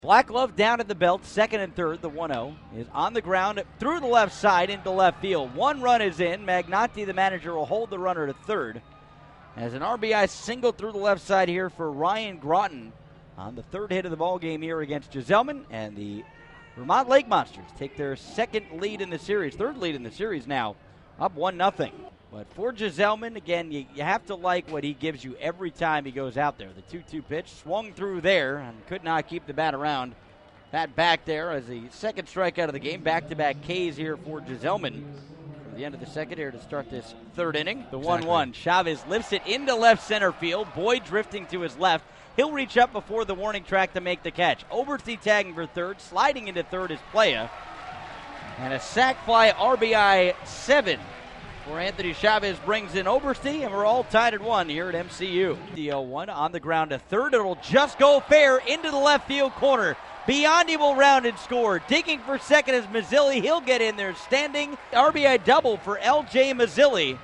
Black Glove down at the belt, second and third. The 1-0 is on the ground through the left side into left field. One run is in. Magnotti, the manager, will hold the runner to third. As an RBI single through the left side here for Ryan Groton on the third hit of the ball game here against Giselman. And the Vermont Lake Monsters take their third lead in the series now, up 1-0. But for Giselman, again, you have to like what he gives you every time he goes out there. The 2-2 pitch swung through there and could not keep the bat around. Bat back there as the second strikeout of the game. Back-to-back Ks here for Giselman. For the end of the second here to start this third inning. The 1-1. Chavez lifts it into left center field. Boyd drifting to his left. He'll reach up before the warning track to make the catch. Oberste tagging for third. Sliding into third is Playa. And a sac fly RBI 7. For Anthony Chavez brings in Oberste, and we're all tied at 1 here at MCU. The 0-1 on the ground to third. It'll just go fair into the left field corner. Biondi will round and score. Digging for second is Mazzilli. He'll get in there standing. RBI double for L.J. Mazzilli.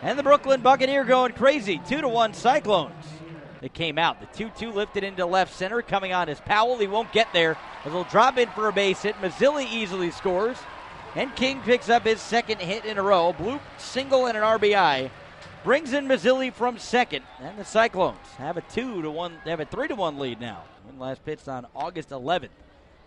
And the Brooklyn Buccaneer going crazy. 2-1 Cyclones. It came out. The 2-2 lifted into left center. Coming on is Powell. He won't get there. As he'll drop in for a base hit. Mazzilli easily scores. And King picks up his second hit in a row. Bloop, single, and an RBI. Brings in Mazzilli from second. And the Cyclones have a 3-1 lead now. Win last pitched on August 11th.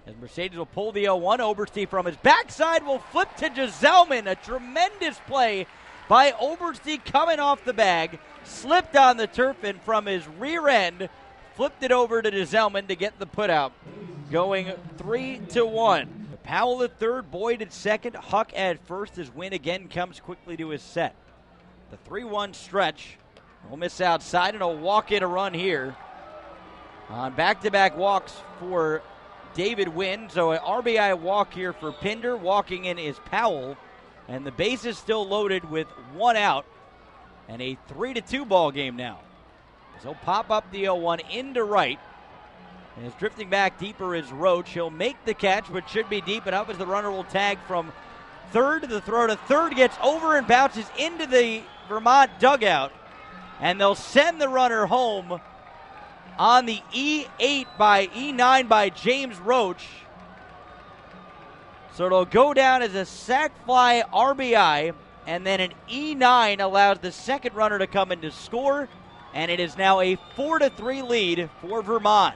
As Mercedes will pull the 0-1. Oberste from his backside will flip to Giselman. A tremendous play by Oberste coming off the bag. Slipped on the turf and from his rear end, flipped it over to Giselman to get the putout. Going 3-1. Powell at third, Boyd at second, Huck at first as Wynn again comes quickly to his set. The 3-1 stretch. We'll miss outside and a walk in a run here. On back-to-back walks for David Wynn. So an RBI walk here for Pinder. Walking in is Powell. And the base is still loaded with one out. And a 3-2 ball game now. So pop up the 0-1 into right. And as drifting back deeper is Roach. He'll make the catch, but should be deep enough as the runner will tag from third. The throw to third gets over and bounces into the Vermont dugout. And they'll send the runner home on the E9 by James Roach. So it'll go down as a sac fly RBI, and then an E9 allows the second runner to come in to score, and it is now a 4-3 lead for Vermont.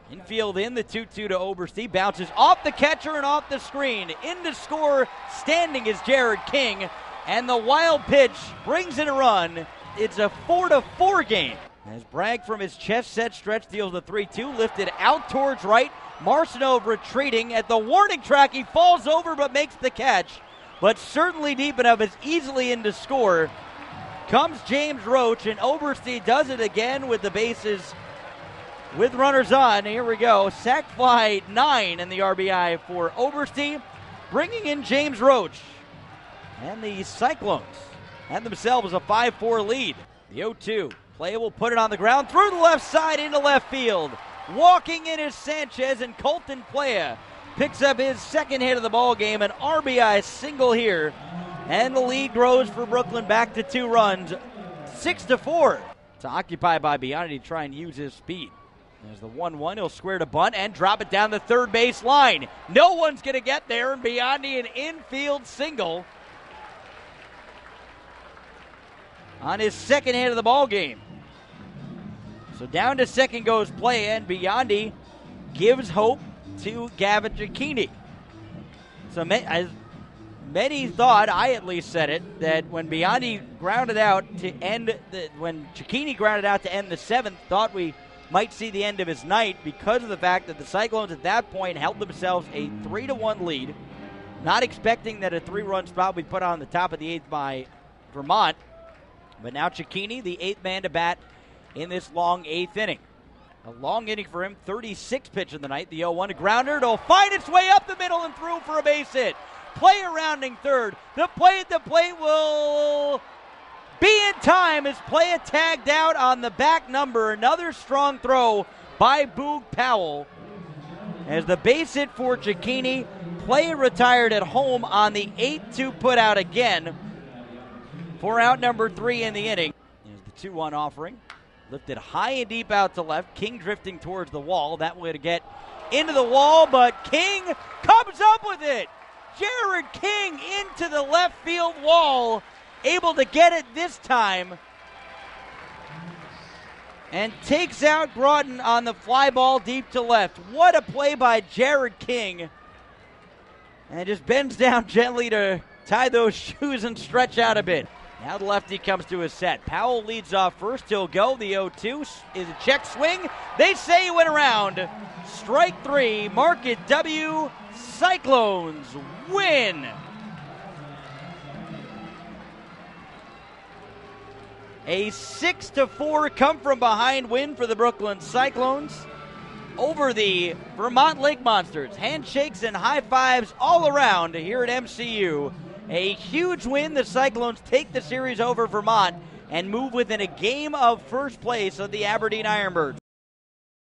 Infield in, the 2-2 to Oberste. Bounces off the catcher and off the screen. In to score, standing is Jared King. And the wild pitch brings in a run. It's a 4-4 game. As Bragg from his chest set stretch deals the 3-2. Lifted out towards right. Marcinov retreating. At the warning track, he falls over but makes the catch. But certainly deep enough, is easily in to score. Comes James Roach, and Oberste does it again with the bases with runners on. Here we go. Sac fly 9 and the RBI for Oberste, bringing in James Roach. And the Cyclones had themselves a 5-4 lead. The 0-2. Play will put it on the ground through the left side into left field. Walking in is Sanchez, and Colton Playa picks up his second hit of the ball game, an RBI single here. And the lead grows for Brooklyn back to 2 runs, 6-4. It's occupied by Biondi to try and use his speed. There's the 1-1. He'll square to bunt and drop it down the third base line. No one's going to get there, and Biondi an infield single on his second hit of the ball game. So down to second goes Playa, and Biondi gives hope to Gavin Cicchini. So as many thought, I at least said it, that when Biondi grounded out to end, when Cicchini grounded out to end the 7th, thought we might see the end of his night because of the fact that the Cyclones at that point held themselves a 3-1 lead, not expecting that a 3-run spot would be put on the top of the 8th by Vermont. But now Cicchini, the 8th man to bat in this long 8th inning. A long inning for him, 36th pitch of the night. The 0-1 grounder. It'll find its way up the middle and through for a base hit. Playa rounding third. The play at the plate will be in time as Playa tagged out on the back number. Another strong throw by Boog Powell. As the base hit for Cicchini, Playa retired at home on the 8-2 put out again for out number 3 in the inning. There's the 2-1 offering. Lifted high and deep out to left. King drifting towards the wall. That way to get into the wall, but King comes up with it. Jared King into the left field wall. Able to get it this time. And takes out Broughton on the fly ball deep to left. What a play by Jared King. And just bends down gently to tie those shoes and stretch out a bit. Now the lefty comes to his set. Powell leads off first. He'll go. The 0-2 is a check swing. They say he went around. Strike three. Market W. Cyclones win. A 6-4 come-from-behind win for the Brooklyn Cyclones over the Vermont Lake Monsters. Handshakes and high fives all around here at MCU. A huge win. The Cyclones take the series over Vermont and move within a game of first place of the Aberdeen Ironbirds.